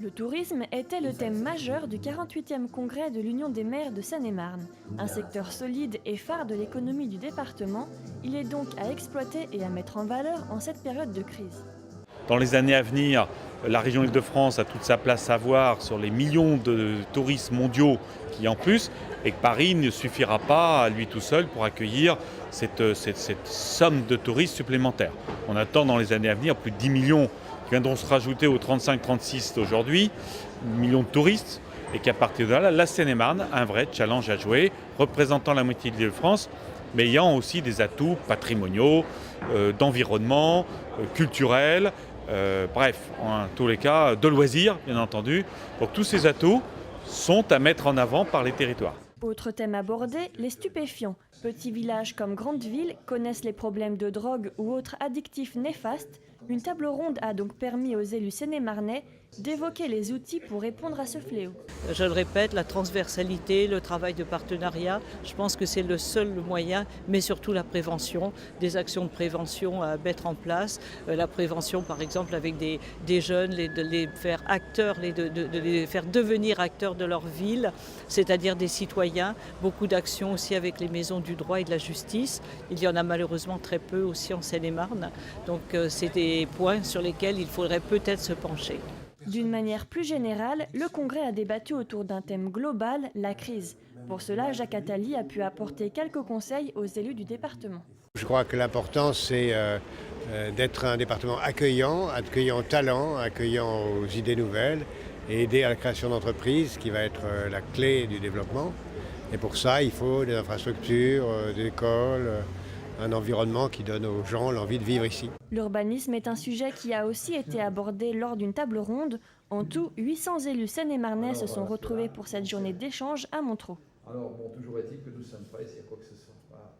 Le tourisme était le thème majeur du 48e congrès de l'Union des maires de Seine-et-Marne. Un secteur solide et phare de l'économie du département, il est donc à exploiter et à mettre en valeur en cette période de crise. Dans les années à venir, la région Île-de-France a toute sa place à voir sur les millions de touristes mondiaux qui en plus, et que Paris ne suffira pas à lui tout seul pour accueillir cette somme de touristes supplémentaires. On attend dans les années à venir plus de 10 millions qui viendront se rajouter aux 35-36 d'aujourd'hui, millions de touristes, et qu'à partir de là, la Seine-et-Marne a un vrai challenge à jouer, représentant la moitié de l'Île-de-France, mais ayant aussi des atouts patrimoniaux, d'environnement, culturels, bref, en tous les cas, de loisirs, bien entendu. Donc tous ces atouts sont à mettre en avant par les territoires. Autre thème abordé, les stupéfiants. Petits villages comme grandes villes connaissent les problèmes de drogue ou autres addictifs néfastes. Une table ronde a donc permis aux élus sénémarnais d'évoquer les outils pour répondre à ce fléau. Je le répète, la transversalité, le travail de partenariat, je pense que c'est le seul moyen, mais surtout la prévention, des actions de prévention à mettre en place. La prévention, par exemple, avec des jeunes, de les faire acteurs, de les faire devenir acteurs de leur ville, c'est-à-dire des citoyens. Beaucoup d'actions aussi avec les maisons du droit et de la justice. Il y en a malheureusement très peu aussi en Seine-et-Marne. Donc c'est des points sur lesquels il faudrait peut-être se pencher. D'une manière plus générale, le congrès a débattu autour d'un thème global, la crise. Pour cela, Jacques Attali a pu apporter quelques conseils aux élus du département. Je crois que l'important, c'est d'être un département accueillant, accueillant talent, accueillant aux idées nouvelles et aider à la création d'entreprises qui va être la clé du développement. Et pour ça, il faut des infrastructures, des écoles, un environnement qui donne aux gens l'envie de vivre ici. L'urbanisme est un sujet qui a aussi été abordé lors d'une table ronde. En tout, 800 élus seine-et-marnais se sont retrouvés pour cette journée d'échange à Montreux. Alors, bon, toujours est-il que nous sommes prêts s'il y a quoi que ce soit. Voilà.